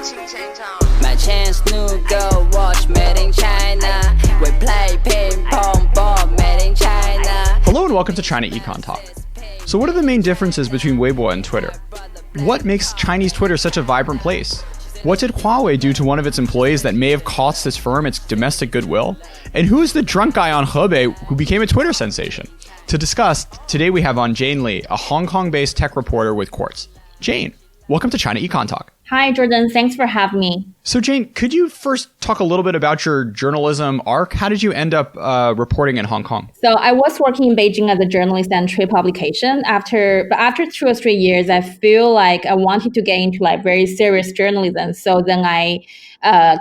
My chance new girl watch made in China. We play ping pong ball made in China. Hello and welcome to China Econ Talk. So what are the main differences between Weibo and Twitter? What makes Chinese Twitter such a vibrant place? What did Huawei do to one of its employees that may have cost this firm its domestic goodwill? And who is the drunk guy on Huawei who became a Twitter sensation? To discuss, today we have on Jane Lee, a Hong Kong-based tech reporter with Quartz. Jane, welcome to China Econ Talk. Hi, Jordan. Thanks for having me. So Jane, could you first talk a little bit about your journalism arc? How did you end up reporting in Hong Kong? So I was working in Beijing as a journalist and trade publication. After 2 or 3 years, I feel like I wanted to get into very serious journalism. So then I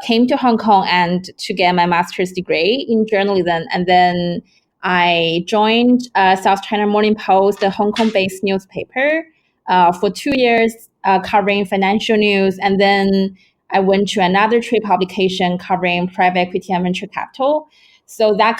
came to Hong Kong and to get my master's degree in journalism. And then I joined South China Morning Post, a Hong Kong-based newspaper, for 2 years. Covering financial news, and then I went to another trade publication covering private equity and venture capital. So that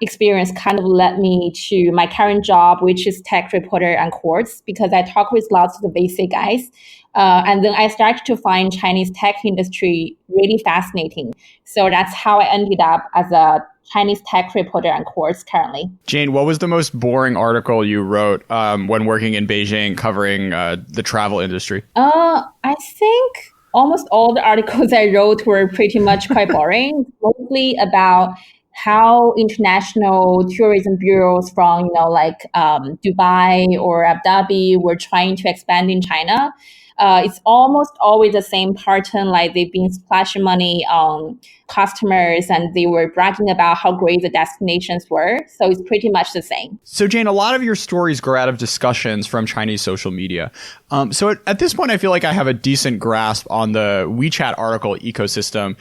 experience kind of led me to my current job, which is tech reporter on Quartz, because I talk with lots of the basic guys. And then I started to find Chinese tech industry really fascinating. So that's how I ended up as a Chinese tech reporter on Quartz currently. Jane, what was the most boring article you wrote when working in Beijing covering the travel industry? I think almost all the articles I wrote were pretty much quite boring, mostly about how international tourism bureaus from Dubai or Abu Dhabi were trying to expand in China. It's almost always the same pattern, like they've been splashing money on customers and they were bragging about how great the destinations were. So it's pretty much the same. So Jane, a lot of your stories grow out of discussions from Chinese social media. So at this point, I feel like I have a decent grasp on the WeChat article ecosystem.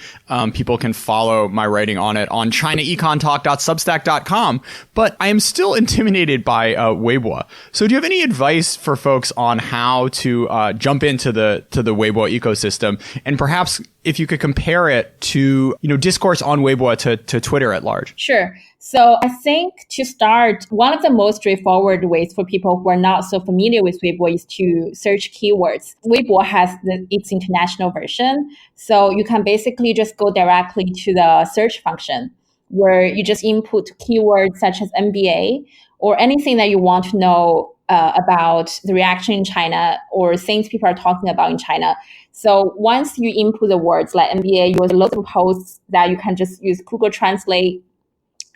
People can follow my writing on it on chinaecontalk.substack.com, but I am still intimidated by Weibo. So do you have any advice for folks on how to jump into the Weibo ecosystem, and perhaps if you could compare it to discourse on Weibo to Twitter at large? Sure. So I think to start, one of the most straightforward ways for people who are not so familiar with Weibo is to search keywords. Weibo has its international version. So you can basically just go directly to the search function where you just input keywords such as MBA or anything that you want to know about the reaction in China or things people are talking about in China. So once you input the words like MBA, you have lots of posts that you can just use Google Translate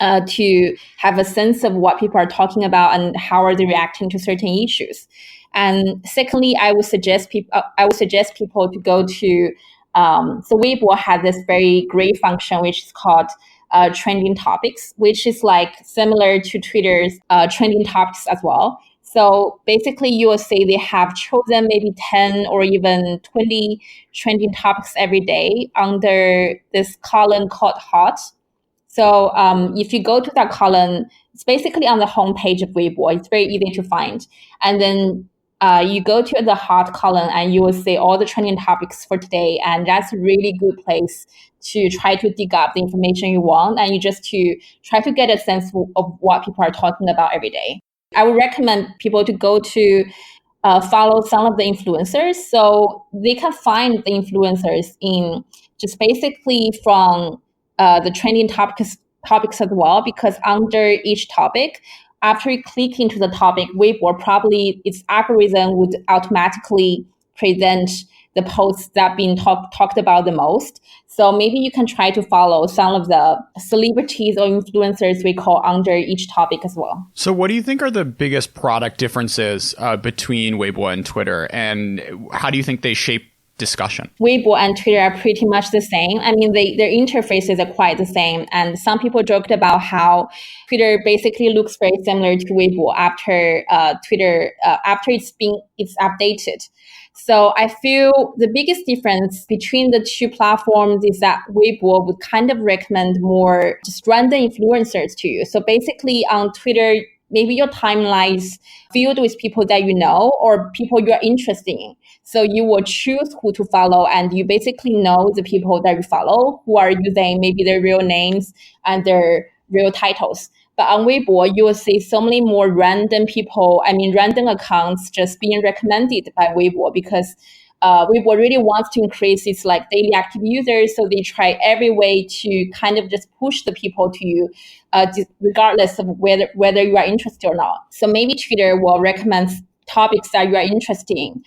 to have a sense of what people are talking about and how are they reacting to certain issues. And secondly, I would suggest people to go to so Weibo has this very great function which is called trending topics, which is similar to Twitter's trending topics as well. So basically, you will say they have chosen maybe 10 or even 20 trending topics every day under this column called Hot. So if you go to that column, it's basically on the homepage of Weibo. It's very easy to find. And then you go to the Hot column and you will see all the trending topics for today. And that's a really good place to try to dig up the information you want. And you just to try to get a sense of what people are talking about every day. I would recommend people to go to follow some of the influencers. So they can find the influencers in just basically from the trending topics as well, because under each topic, after you click into the topic, Weibo probably its algorithm would automatically present the posts that have been talked about the most. So maybe you can try to follow some of the celebrities or influencers we call under each topic as well. So what do you think are the biggest product differences between Weibo and Twitter? And how do you think they shape discussion? Weibo and Twitter are pretty much the same. I mean, their interfaces are quite the same. And some people joked about how Twitter basically looks very similar to Weibo after it's updated. So I feel the biggest difference between the two platforms is that Weibo would kind of recommend more just random influencers to you. So basically on Twitter, maybe your timeline is filled with people that you know or people you are interested in. So you will choose who to follow and you basically know the people that you follow who are using maybe their real names and their real titles. But on Weibo, you will see so many more random accounts just being recommended by Weibo because Weibo really wants to increase its like daily active users, so they try every way to kind of just push the people to you, regardless of whether you are interested or not. So maybe Twitter will recommend topics that you are interested in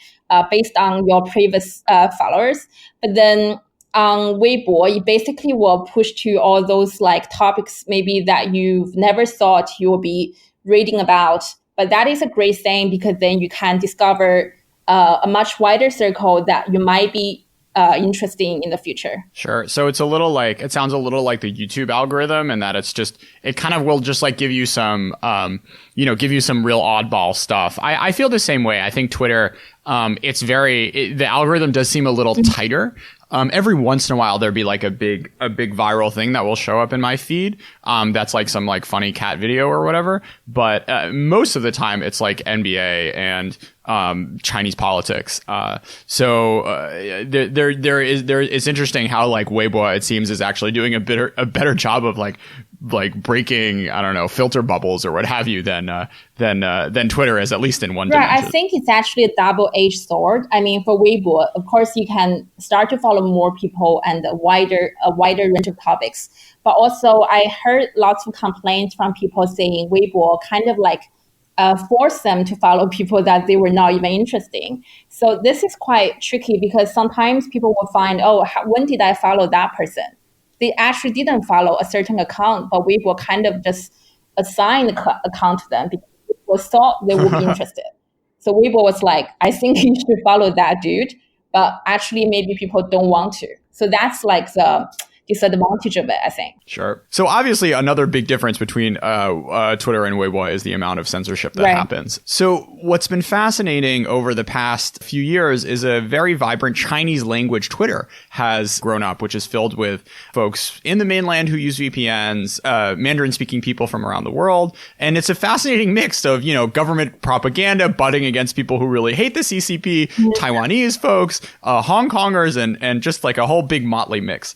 based on your previous followers, but then on Weibo, it basically will push to all those like topics maybe that you've never thought you will be reading about. But that is a great thing because then you can discover a much wider circle that you might be interested in the future. Sure. So it sounds a little like the YouTube algorithm, and that it kind of will just like give you some real oddball stuff. I feel the same way. I think Twitter, the algorithm does seem a little tighter. Every once in a while there'd be like a big viral thing that will show up in my feed. That's like some like funny cat video or whatever. But most of the time it's like NBA and Chinese politics. It's interesting how like Weibo, it seems, is actually doing a better job of like breaking, I don't know, filter bubbles or what have you than Twitter is, at least in one dimension. I think it's actually a double-edged sword. I mean, for Weibo, of course, you can start to follow more people and a wider range of topics. But also, I heard lots of complaints from people saying Weibo kind of like force them to follow people that they were not even interested in. So this is quite tricky because sometimes people will find, when did I follow that person? They actually didn't follow a certain account, but Weibo kind of just assigned the account to them because people thought they would be interested. So Weibo was like, I think you should follow that dude, but actually maybe people don't want to. So that's like the disadvantage of it, I think. Sure. So obviously another big difference between Twitter and Weibo is the amount of censorship that happens. So what's been fascinating over the past few years is a very vibrant Chinese language Twitter has grown up, which is filled with folks in the mainland who use VPNs, Mandarin speaking people from around the world. And it's a fascinating mix of, government propaganda butting against people who really hate the CCP, Taiwanese folks, Hong Kongers, and just like a whole big motley mix.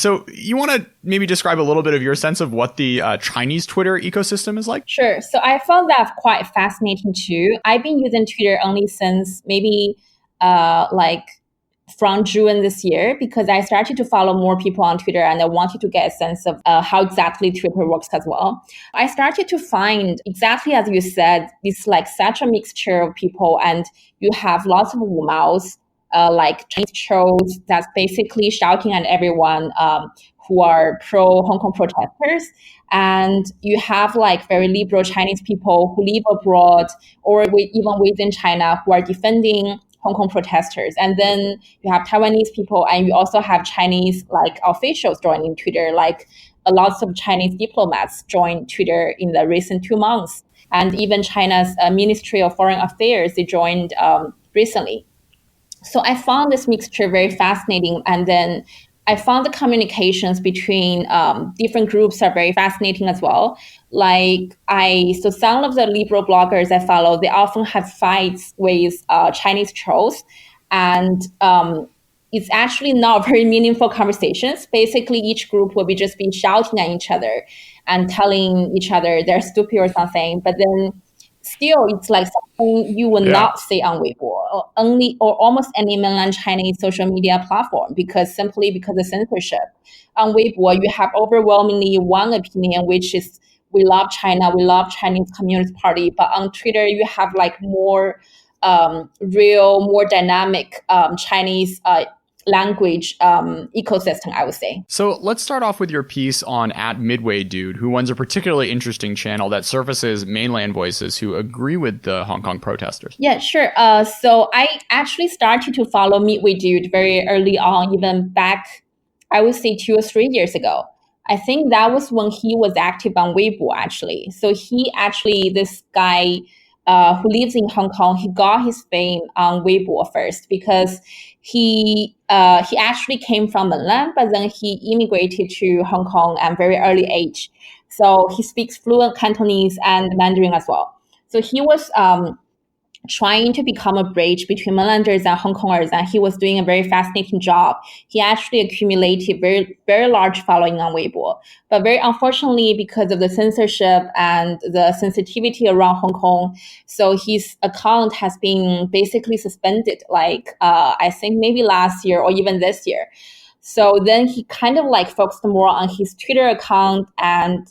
So you want to maybe describe a little bit of your sense of what the Chinese Twitter ecosystem is like? Sure. So I found that quite fascinating too. I've been using Twitter only since maybe from June this year because I started to follow more people on Twitter and I wanted to get a sense of how exactly Twitter works as well. I started to find, exactly as you said, it's like such a mixture of people, and you have lots of Wumaos, like Chinese trolls that's basically shouting at everyone who are pro-Hong Kong protesters. And you have like very liberal Chinese people who live abroad or even within China who are defending Hong Kong protesters. And then you have Taiwanese people, and you also have Chinese like officials joining Twitter, like lots of Chinese diplomats joined Twitter in the recent 2 months. And even China's Ministry of Foreign Affairs, they joined recently. So I found this mixture very fascinating. And then I found the communications between different groups are very fascinating as well. So some of the liberal bloggers I follow, they often have fights with Chinese trolls. And it's actually not very meaningful conversations. Basically, each group will be shouting at each other and telling each other they're stupid or something. But then still, it's like something you will not say on Weibo or almost any mainland Chinese social media platform because of censorship. On Weibo, you have overwhelmingly one opinion, which is we love China, we love Chinese Communist Party. But on Twitter, you have like more real, more dynamic Chinese language ecosystem, I would say. So let's start off with your piece on @MidwayDude, who runs a particularly interesting channel that surfaces mainland voices who agree with the Hong Kong protesters. Yeah, sure. So I actually started to follow MidwayDude very early on, even back, I would say 2 or 3 years ago. I think that was when he was active on Weibo, actually. So this guy who lives in Hong Kong, he got his fame on Weibo first because he actually came from mainland, but then he immigrated to Hong Kong at very early age. So he speaks fluent Cantonese and Mandarin as well. So he was trying to become a bridge between mainlanders and Hong Kongers, and he was doing a very fascinating job. He actually accumulated very, very large following on Weibo. But very unfortunately, because of the censorship and the sensitivity around Hong Kong, so his account has been basically suspended, I think maybe last year or even this year. So then he kind of focused more on his Twitter account, and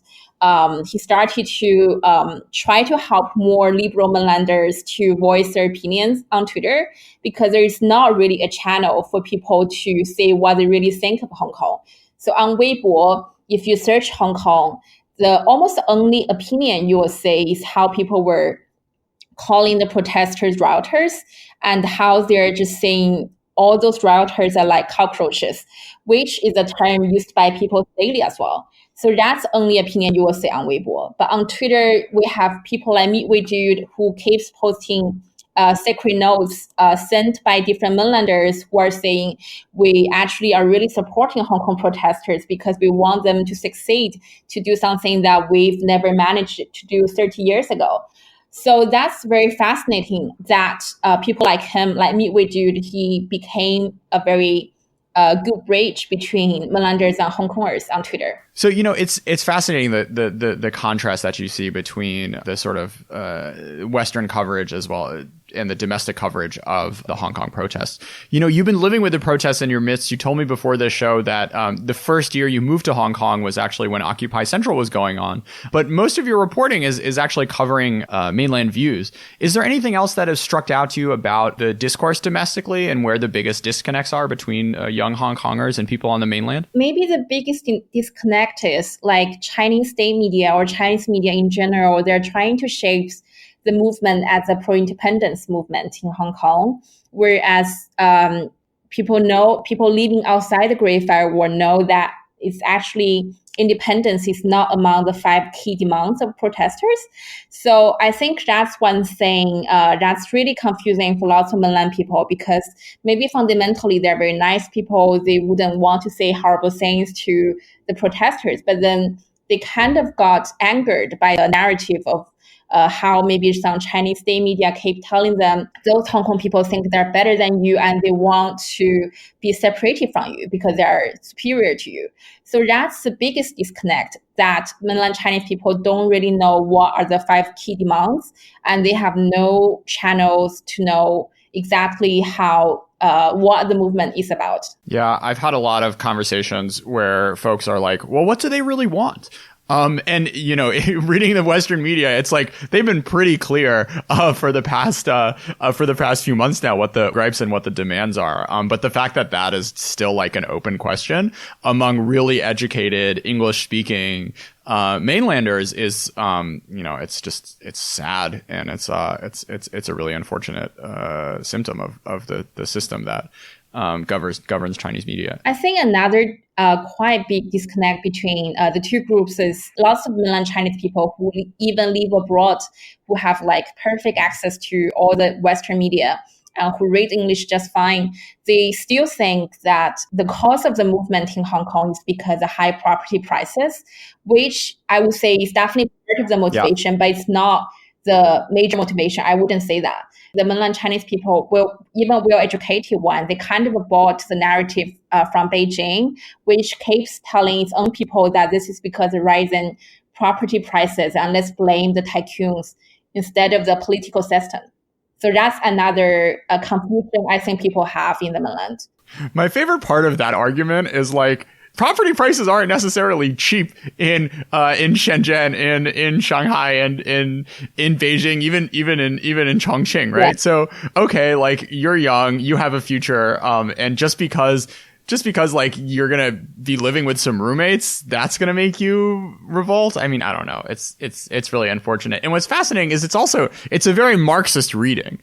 he started to try to help more liberal mainlanders to voice their opinions on Twitter, because there is not really a channel for people to say what they really think of Hong Kong. So on Weibo, if you search Hong Kong, the almost only opinion you will say is how people were calling the protesters rioters, and how they're just saying all those rioters are like cockroaches, which is a term used by people daily as well. So that's the only opinion you will see on Weibo. But on Twitter, we have people like Midway Dude who keeps posting secret notes sent by different mainlanders who are saying we actually are really supporting Hong Kong protesters because we want them to succeed to do something that we've never managed to do 30 years ago. So that's very fascinating that people like him, like Midway Dude, he became a very good bridge between mainlanders and Hong Kongers on Twitter. So, it's fascinating the contrast that you see between the sort of Western coverage as well and the domestic coverage of the Hong Kong protests. You've been living with the protests in your midst. You told me before this show that the first year you moved to Hong Kong was actually when Occupy Central was going on. But most of your reporting is actually covering mainland views. Is there anything else that has struck out to you about the discourse domestically and where the biggest disconnects are between young Hong Kongers and people on the mainland? Maybe the biggest disconnect is Chinese state media or Chinese media in general. They're trying to shape the movement as a pro-independence movement in Hong Kong, whereas people living outside the Great Firewall know that it's actually independence is not among the 5 key demands of protesters. So I think that's one thing that's really confusing for lots of mainland people, because maybe fundamentally they're very nice people. They wouldn't want to say horrible things to the protesters, but then they kind of got angered by a narrative of how maybe some Chinese state media keep telling them those Hong Kong people think they're better than you and they want to be separated from you because they are superior to you. So that's the biggest disconnect, that mainland Chinese people don't really know what are the 5 key demands, and they have no channels to know exactly how what the movement is about. Yeah, I've had a lot of conversations where folks are like, well, what do they really want? And reading the Western media, it's like they've been pretty clear for the past few months now what the gripes and what the demands are. But the fact that that is still like an open question among really educated English speaking mainlanders is it's sad, and it's a really unfortunate symptom of the system that governs Chinese media. I think another quite big disconnect between the two groups is lots of mainland Chinese people who even live abroad, who have perfect access to all the Western media and who read English just fine. They still think that the cause of the movement in Hong Kong is because of high property prices, which I would say is definitely part of the motivation, but it's not the major motivation. I wouldn't say that. The mainland Chinese people, even well-educated one, they kind of bought the narrative from Beijing, which keeps telling its own people that this is because of rising property prices and let's blame the tycoons instead of the political system. So that's another confusion I think people have in the mainland. My favorite part of that argument is property prices aren't necessarily cheap in Shenzhen, in Shanghai, and in Beijing, even in Chongqing, right? Yeah. So okay, you're young, you have a future, and just because you're gonna be living with some roommates, that's gonna make you revolt. I mean, I don't know. It's really unfortunate. And what's fascinating is it's a very Marxist reading,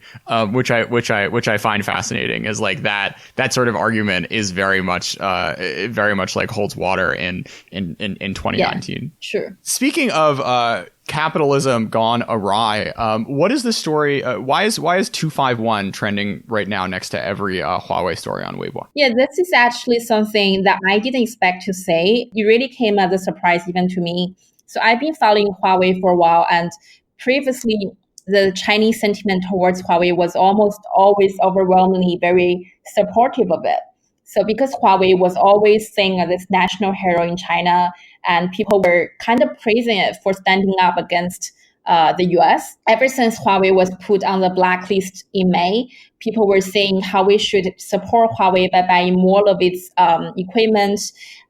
which I find fascinating. Is that sort of argument is very much holds water in 2019. Yeah, sure. Speaking of capitalism gone awry, what is the story? Why is 251 trending right now next to every Huawei story on Weibo? Yeah, this is actually something that I didn't expect to say. It really came as a surprise even to me. So I've been following Huawei for a while, and previously the Chinese sentiment towards Huawei was almost always overwhelmingly very supportive of it. So because Huawei was always seen as this national hero in China, and people were kind of praising it for standing up against the US. Ever since Huawei was put on the blacklist in May, people were saying how we should support Huawei by buying more of its equipment.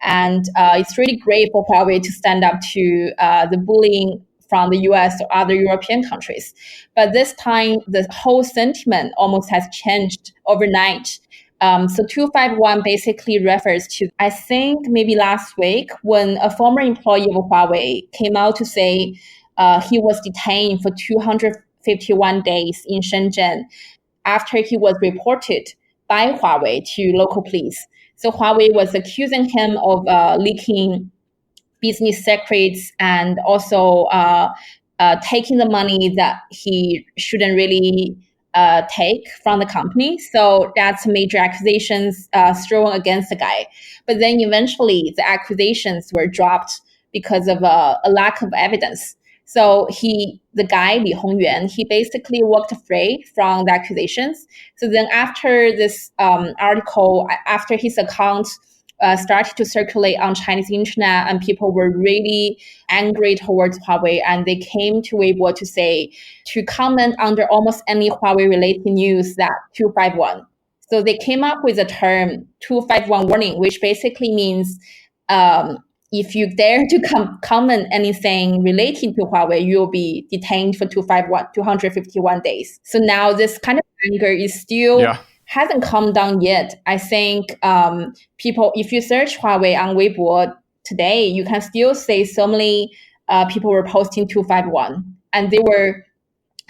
And it's really great for Huawei to stand up to the bullying from the US or other European countries. But this time, the whole sentiment almost has changed overnight. So 251 basically refers to, I think maybe last week, when a former employee of Huawei came out to say he was detained for 251 days in Shenzhen after he was reported by Huawei to local police. So Huawei was accusing him of leaking business secrets and also taking the money that he shouldn't really take from the company. So that's major accusations thrown against the guy. But then eventually the accusations were dropped because of a lack of evidence. So the guy, Li Hongyuan, he basically walked free from the accusations. So then after this article, after his account started to circulate on Chinese internet and people were really angry towards Huawei, and they came to Weibo to comment under almost any Huawei related news that 251. So they came up with the term 251 warning, which basically means if you dare to comment anything related to Huawei, you'll be detained for 251 days. So now this kind of anger is still hasn't calmed down yet. I think people, if you search Huawei on Weibo today, you can still say so many people were posting 251. And they were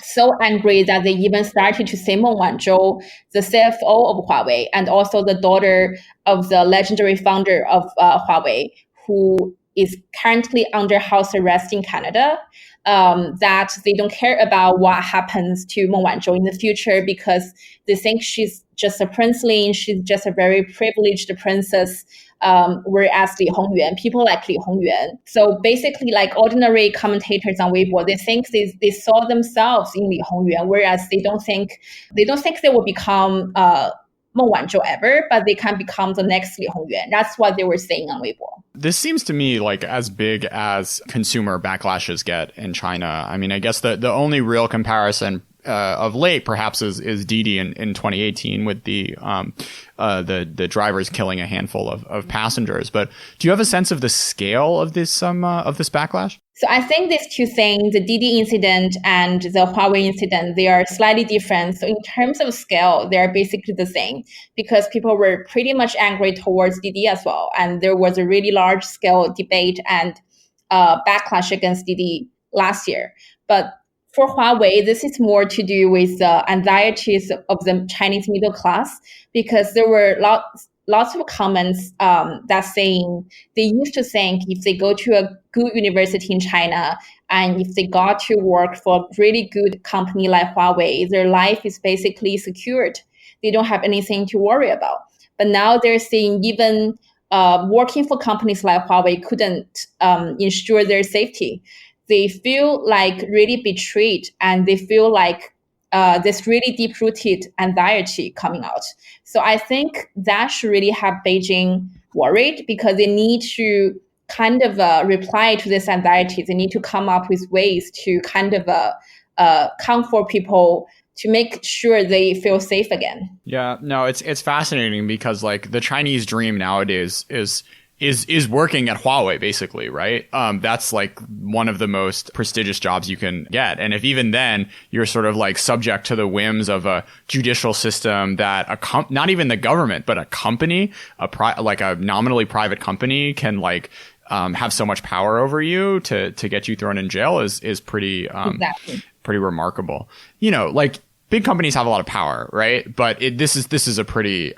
so angry that they even started to say Meng Wanzhou, the CFO of Huawei, and also the daughter of the legendary founder of Huawei, who is currently under house arrest in Canada, that they don't care about what happens to Meng Wanzhou in the future because they think she's just a princeling, she's just a very privileged princess, whereas Li Hongyuan, people like Li Hongyuan. So basically, like ordinary commentators on Weibo, they think they saw themselves in Li Hongyuan, whereas they don't think they will become Meng Wanzhou ever, but they can become the next Li Hongyuan. That's what they were saying on Weibo. This seems to me like as big as consumer backlashes get in China. I mean, I guess the only real comparison of late perhaps is Didi in 2018 with the drivers killing a handful of passengers. But do you have a sense of the scale of this backlash? So I think these two things, the Didi incident and the Huawei incident, they are slightly different. So in terms of scale, they are basically the same because people were pretty much angry towards Didi as well. And there was a really large scale debate and backlash against Didi last year. But for Huawei, this is more to do with the anxieties of the Chinese middle class because there were lots of comments that saying they used to think if they go to a good university in China and if they got to work for a really good company like Huawei, their life is basically secured. They don't have anything to worry about. But now they're saying even working for companies like Huawei couldn't ensure their safety. They feel like really betrayed and they feel like this really deep-rooted anxiety coming out. So I think that should really have Beijing worried because they need to kind of reply to this anxiety. They need to come up with ways to kind of comfort people to make sure they feel safe again. Yeah, no, it's fascinating because like the Chinese dream nowadays is working at Huawei, basically, right? That's like one of the most prestigious jobs you can get. And if even then you're sort of like subject to the whims of a judicial system that not even the government, but a company, like a nominally private company can like have so much power over you to get you thrown in jail is pretty pretty remarkable. You know, like big companies have a lot of power, right? But this is a pretty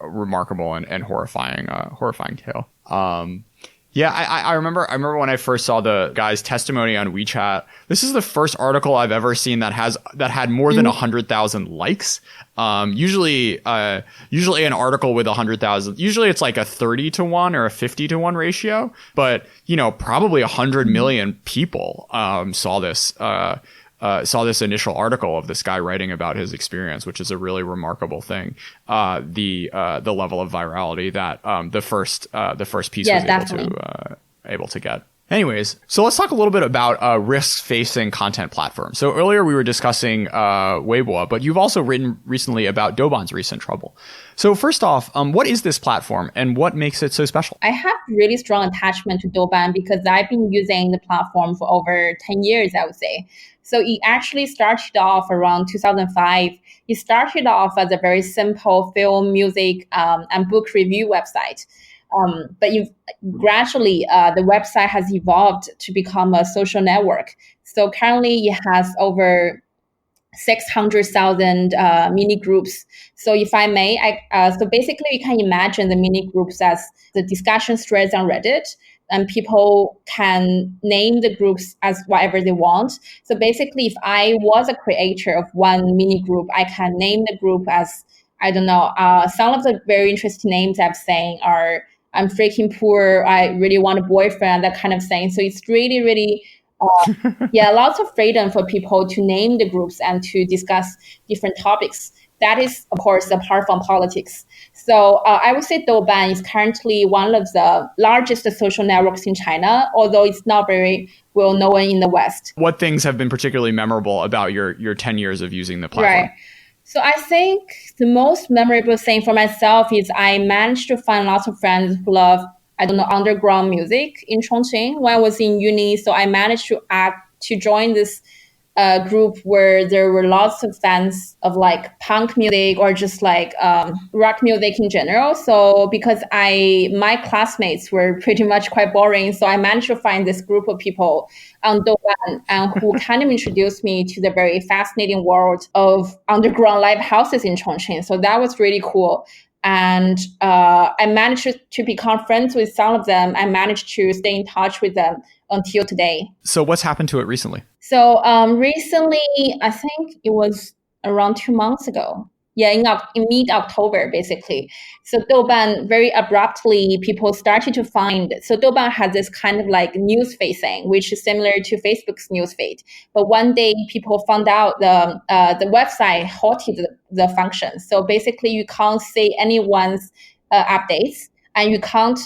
remarkable and horrifying tale. Yeah, I remember when I first saw the guy's testimony on WeChat. This is the first article I've ever seen that had more than 100,000 likes. Usually an article with 100,000, usually it's like a 30-to-1 or a 50-to-1 ratio. But you know, probably 100 million people saw this saw this initial article of this guy writing about his experience, which is a really remarkable thing. The level of virality that the first piece was able to get. Anyways, so let's talk a little bit about risks facing content platforms. So earlier we were discussing Weibo, but you've also written recently about Douban's recent trouble. So first off, what is this platform and what makes it so special? I have really strong attachment to Douban because I've been using the platform for over 10 years, I would say. So it actually started off around 2005. It started off as a very simple film, music, and book review website. But gradually, the website has evolved to become a social network. So currently, it has over 600,000 mini groups. So if I may, so basically, you can imagine the mini groups as the discussion threads on Reddit, and people can name the groups as whatever they want. So basically, if I was a creator of one mini group, I can name the group as, I don't know, some of the very interesting names I'm saying are, I'm freaking poor, I really want a boyfriend, that kind of thing. So it's really, really, lots of freedom for people to name the groups and to discuss different topics. That is, of course, apart from politics. So I would say Douban is currently one of the largest social networks in China, although it's not very well known in the West. What things have been particularly memorable about your 10 years of using the platform? Right. So I think the most memorable thing for myself is I managed to find lots of friends who love, I don't know, underground music in Chongqing when I was in uni. So I managed to join this group where there were lots of fans of like punk music or just like rock music in general. So because my classmates were pretty much quite boring, so I managed to find this group of people on Douban and who kind of introduced me to the very fascinating world of underground live houses in Chongqing. So that was really cool. And I managed to become friends with some of them. I managed to stay in touch with them until today. So what's happened to it recently? So recently, I think it was around 2 months ago. Yeah, in mid-October, basically. So Douban, very abruptly, people started to find, so Douban has this kind of like news feed thing, which is similar to Facebook's news feed. But one day, people found out the website halted the function. So basically, you can't see anyone's updates, and you can't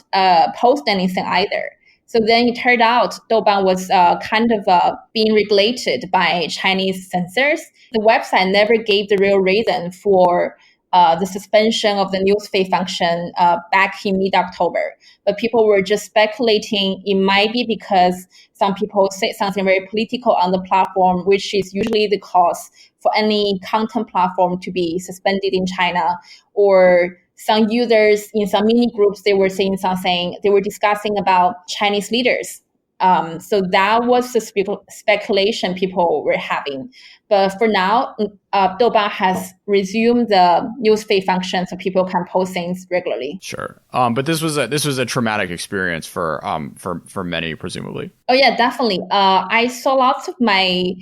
post anything either. So then it turned out Douban was kind of being regulated by Chinese censors. The website never gave the real reason for the suspension of the newsfeed function back in mid-October. But people were just speculating it might be because some people say something very political on the platform, which is usually the cause for any content platform to be suspended in China, or some users in some mini groups, they were saying something, they were discussing about Chinese leaders. So that was the speculation people were having. But for now, Douban has resumed the newsfeed function so people can post things regularly. Sure. But this was a traumatic experience for many, presumably. Oh yeah, definitely. I saw lots of my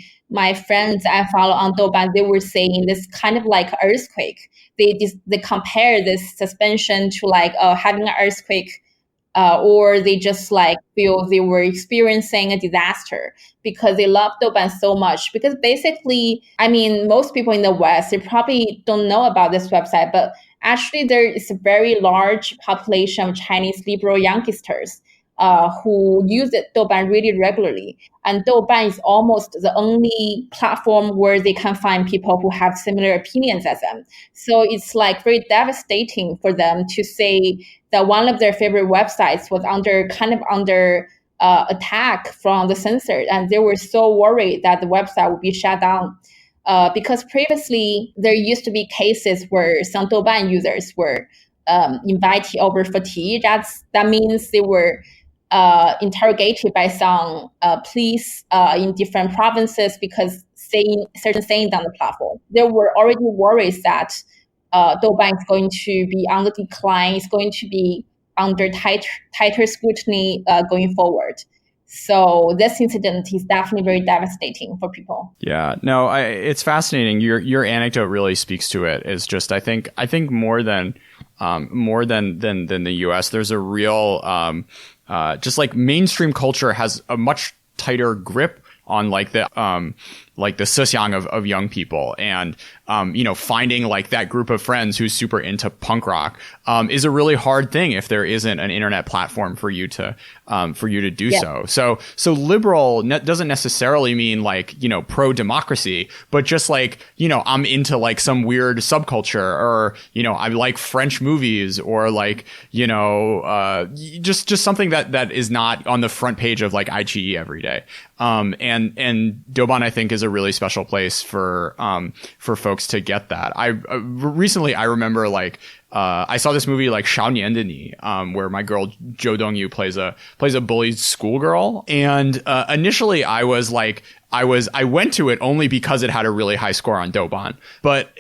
friends I follow on Douban, they were saying this kind of like earthquake. They compare this suspension to like having an earthquake, or they just like feel they were experiencing a disaster because they love Douban so much. Because basically, I mean, most people in the West, they probably don't know about this website, but actually there is a very large population of Chinese liberal youngsters who use Douban really regularly. And Douban is almost the only platform where they can find people who have similar opinions as them. So it's like very devastating for them to say that one of their favorite websites was under attack from the censor. And they were so worried that the website would be shut down. Because previously, there used to be cases where some Douban users were invited over for tea. That means they were interrogated by some police in different provinces because saying certain things on the platform. They were already worried that Douban is going to be on the decline, it's going to be under tighter scrutiny going forward. So this incident is definitely very devastating for people. Yeah, no, it's fascinating. Your anecdote really speaks to it. It's just I think more than the U.S. There's a real just like mainstream culture has a much tighter grip on like the the susyang of young people. And, finding like that group of friends who's super into punk rock, is a really hard thing if there isn't an internet platform for you to do so. So liberal doesn't necessarily mean like, pro democracy, but just like, I'm into like some weird subculture, or, I like French movies, or like, just something that is not on the front page of like iQIYI every day. And Douban, I think, is a really special place for folks to get that. Recently I remember like, I saw this movie like 少年的你, where my girl Jo Dong-yu plays a bullied schoolgirl. And, initially I went to it only because it had a really high score on Douban. But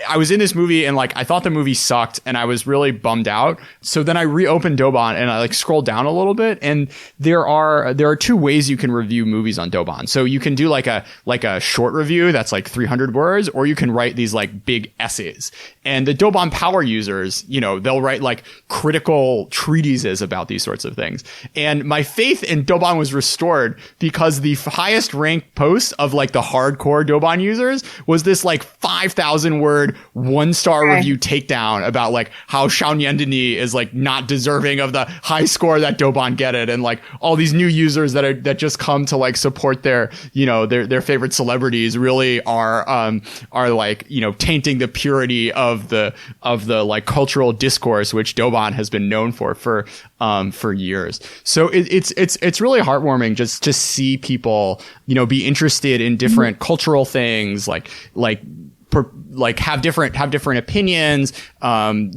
I was in this movie and like I thought the movie sucked and I was really bummed out. So then I reopened Douban and I like scrolled down a little bit, and there are two ways you can review movies on Douban. So you can do like a short review that's like 300 words, or you can write these like big essays. And the Douban power users, they'll write like critical treatises about these sorts of things. And my faith in Douban was restored because the highest ranked post of like the hardcore Douban users was this like 5,000 word 1-star review takedown about like how 少年的你 is like not deserving of the high score that Douban get it, and like all these new users that just come to like support their favorite celebrities really are like tainting the purity of the like cultural discourse which Douban has been known for years. So it's really heartwarming just to see people be interested in different cultural things, like have different opinions,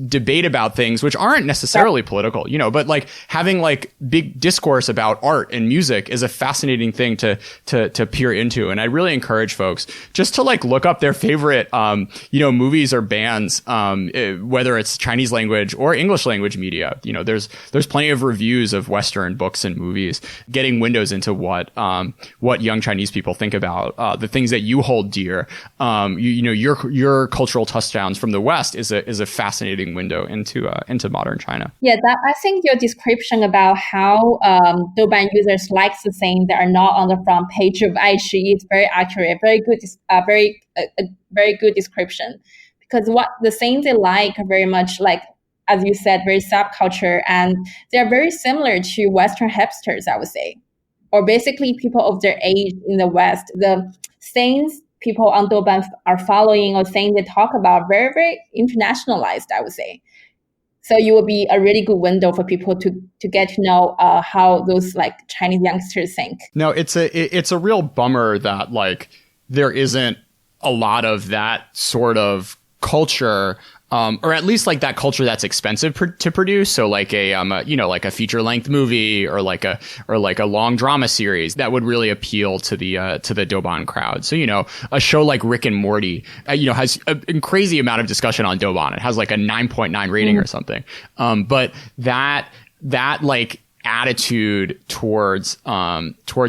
debate about things which aren't necessarily political, but like having like big discourse about art and music is a fascinating thing to peer into. And I really encourage folks just to like look up their favorite, movies or bands, whether it's Chinese language or English language media. There's plenty of reviews of Western books and movies, getting windows into what young Chinese people think about, the things that you hold dear. Your cultural touchdowns from the West is a fascinating window into modern China. Yeah, I think your description about how Douban users like the things that are not on the front page of iQIYI is very accurate, very good, very good description. Because what the things they like are very much like, as you said, very subculture, and they are very similar to Western hipsters, I would say, or basically people of their age in the West. The things people on Douban are following or things they talk about very, very internationalized, I would say. So you will be a really good window for people to get to know how those like Chinese youngsters think. No, it's a real bummer that like there isn't a lot of that sort of culture, or at least like that culture that's expensive to produce. So like like a feature length movie or like a long drama series that would really appeal to the Douban crowd. So, a show like Rick and Morty, has a crazy amount of discussion on Douban. It has like a 9.9 rating or something. But that like attitude towards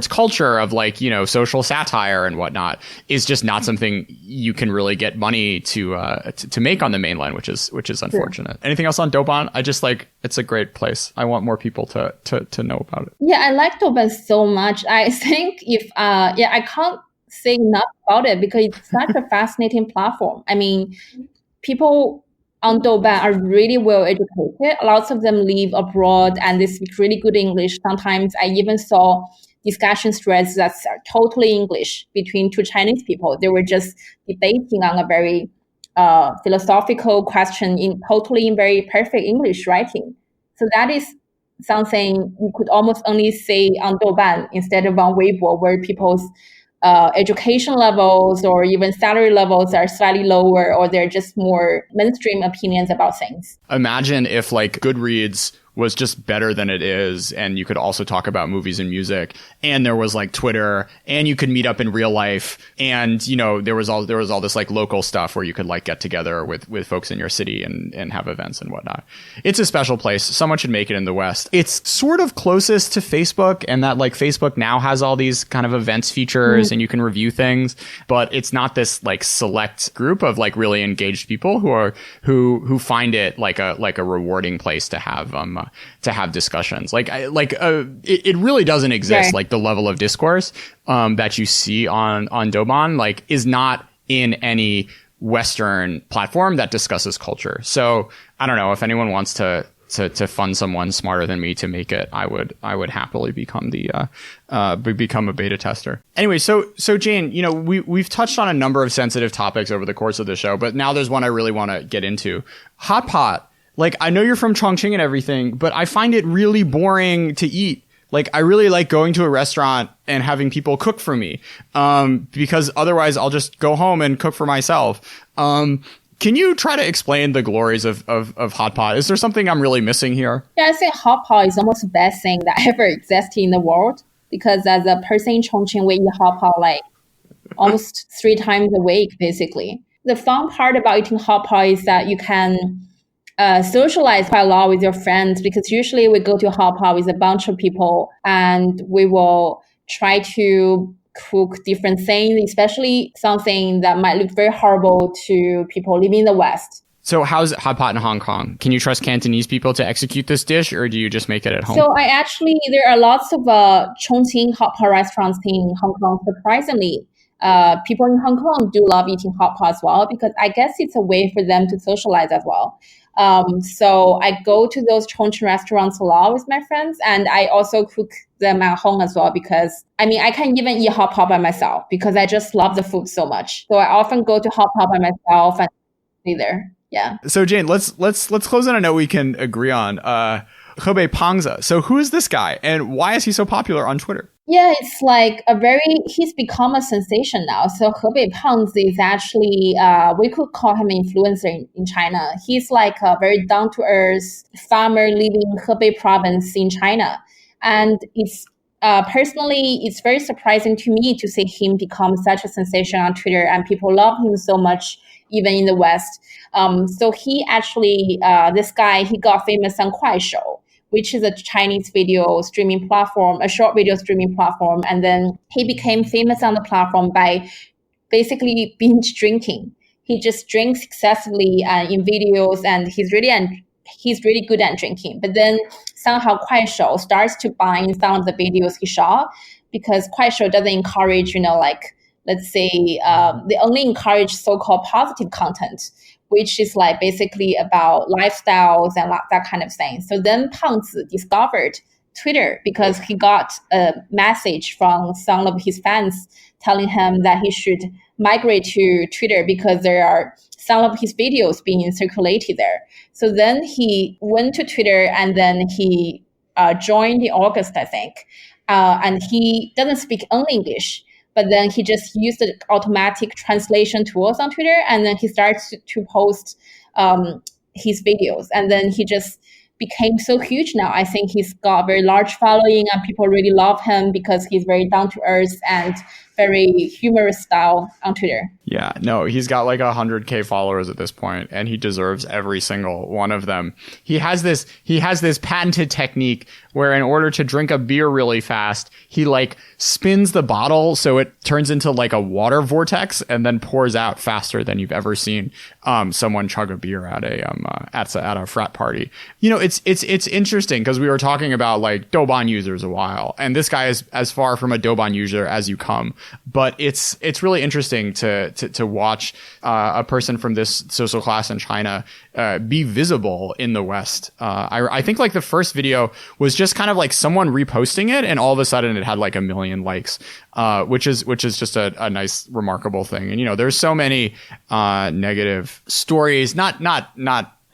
culture of like, social satire and whatnot is just not something you can really get money to make on the mainland, which is unfortunate. Anything else on Douban? I just like, it's a great place. I want more people to know about it. Yeah, I like Douban so much. I think I can't say enough about it because it's such a fascinating platform. I mean, people on Douban are really well educated. Lots of them live abroad and they speak really good English. Sometimes I even saw discussion threads that are totally English between two Chinese people. They were just debating on a very philosophical question in very perfect English writing. So that is something you could almost only say on Douban instead of on Weibo, where people's education levels or even salary levels are slightly lower, or they're just more mainstream opinions about things. Imagine if like Goodreads was just better than it is, and you could also talk about movies and music, and there was like Twitter, and you could meet up in real life, and there was all this like local stuff where you could like get together with folks in your city and have events and whatnot. It's a special place. Someone should make it in the West. It's sort of closest to Facebook, and that like Facebook now has all these kind of events features and you can review things, but it's not this like select group of like really engaged people who find it like a rewarding place to have have discussions. It really doesn't exist. Right. Like the level of discourse that you see on Douban like is not in any Western platform that discusses culture. So I don't know if anyone wants to fund someone smarter than me to make it, I would happily become become a beta tester. Anyway, so Jane, we've touched on a number of sensitive topics over the course of the show, but now there's one I really want to get into. Hot pot. Like, I know you're from Chongqing and everything, but I find it really boring to eat. Like, I really like going to a restaurant and having people cook for me, because otherwise I'll just go home and cook for myself. Can you try to explain the glories of hot pot? Is there something I'm really missing here? Yeah, I think hot pot is almost the best thing that ever existed in the world, because as a person in Chongqing, we eat hot pot like almost 3 times a week, basically. The fun part about eating hot pot is that you can socialize quite a lot with your friends, because usually we go to hot pot with a bunch of people and we will try to cook different things, especially something that might look very horrible to people living in the West. So how's hot pot in Hong Kong? Can you trust Cantonese people to execute this dish, or do you just make it at home? So there are lots of Chongqing hot pot restaurants in Hong Kong. Surprisingly, people in Hong Kong do love eating hot pot as well, because I guess it's a way for them to socialize as well. So I go to those Chongqing restaurants a lot with my friends, and I also cook them at home as well, because I can even eat hot pot by myself because I just love the food so much. So I often go to hot pot by myself and eat there. Yeah. So Jane, let's close on a note we can agree on. Hebei Pangza. So who is this guy, and why is he so popular on Twitter? Yeah, it's like he's become a sensation now. So Hebei Pangzi is actually, we could call him an influencer in China. He's like a very down-to-earth farmer living in Hebei province in China. And it's personally, it's very surprising to me to see him become such a sensation on Twitter, and people love him so much, even in the West. So he actually, this guy, he got famous on Kuaishou, which is a Chinese video streaming platform, a short video streaming platform. And then he became famous on the platform by basically binge drinking. He just drinks excessively in videos, and he's really good at drinking. But then somehow Kuaishou starts to ban some of the videos he shot, because Kuaishou doesn't encourage, let's say, they only encourage so-called positive content, which is like basically about lifestyles and that kind of thing. So then Pangzi discovered Twitter because he got a message from some of his fans telling him that he should migrate to Twitter because there are some of his videos being circulated there. So then he went to Twitter, and then he joined in August, I think. And he doesn't speak only English, but then he just used the automatic translation tools on Twitter, and then he starts to post his videos. And then he just became so huge now. I think he's got a very large following, and people really love him because he's very down to earth and very humorous style on Twitter. Yeah, no, he's got like 100K followers at this point, and he deserves every single one of them. He has this patented technique where, in order to drink a beer really fast, he like spins the bottle so it turns into like a water vortex and then pours out faster than you've ever seen someone chug a beer at a frat party. It's interesting because we were talking about like Douban users a while, and this guy is as far from a Douban user as you come. But it's really interesting to watch a person from this social class in China be visible in the West. I think like the first video was just kind of like someone reposting it, and all of a sudden it had like 1 million likes, which is just a nice, remarkable thing. And there's so many negative stories, not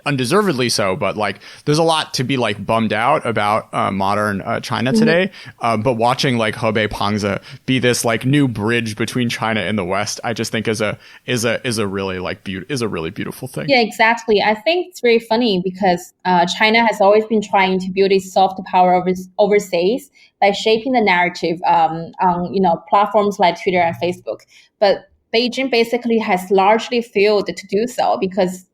undeservedly so, but like there's a lot to be like bummed out about modern China today. But watching like Hebei Pangza be this like new bridge between China and the West, I just think is a really beautiful thing. Yeah, exactly. I think it's very funny because China has always been trying to build its soft power overseas by shaping the narrative on platforms like Twitter and Facebook. But Beijing basically has largely failed to do so because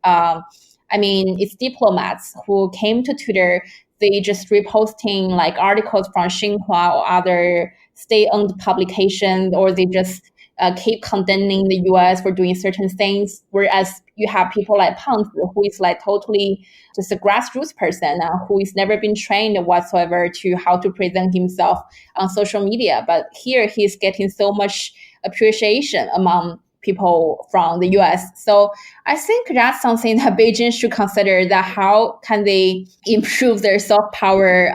it's diplomats who came to Twitter. They just reposting like articles from Xinhua or other state-owned publications, or they just keep condemning the US for doing certain things. Whereas you have people like Pang, who is like totally just a grassroots person who has never been trained whatsoever to how to present himself on social media. But here he's getting so much appreciation among people from the US. So I think that's something that Beijing should consider, that how can they improve their soft power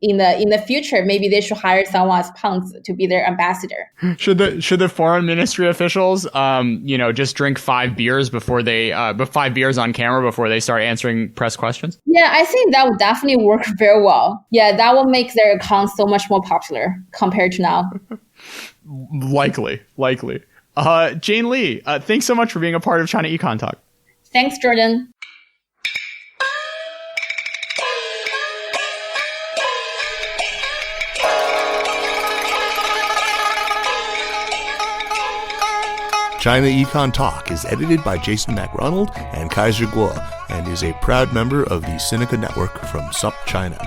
in the future. Maybe they should hire someone as Pang to be their ambassador. Should the foreign ministry officials just drink 5 beers before they 5 beers on camera before they start answering press questions? Yeah, I think that would definitely work very well. Yeah, that will make their account so much more popular compared to now. Likely. Jane Lee, thanks so much for being a part of China Econ Talk. Thanks, Jordan. China Econ Talk is edited by Jason McRonald and Kaiser Guo and is a proud member of the Sinica Network from SUP China.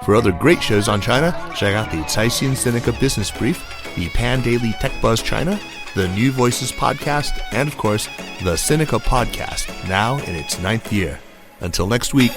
For other great shows on China, check out the Caixin Sinica Business Brief, the Pan Daily Tech Buzz China, the New Voices Podcast, and of course, the Sinica Podcast, now in its 9th year. Until next week.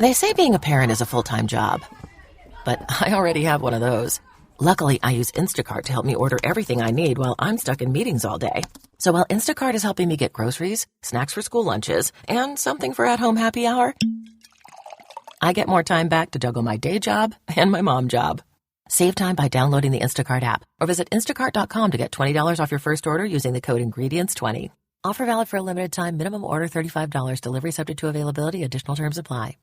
They say being a parent is a full-time job, but I already have one of those. Luckily, I use Instacart to help me order everything I need while I'm stuck in meetings all day. So while Instacart is helping me get groceries, snacks for school lunches, and something for at-home happy hour, I get more time back to juggle my day job and my mom job. Save time by downloading the Instacart app or visit instacart.com to get $20 off your first order using the code INGREDIENTS20. Offer valid for a limited time. Minimum order $35. Delivery subject to availability. Additional terms apply.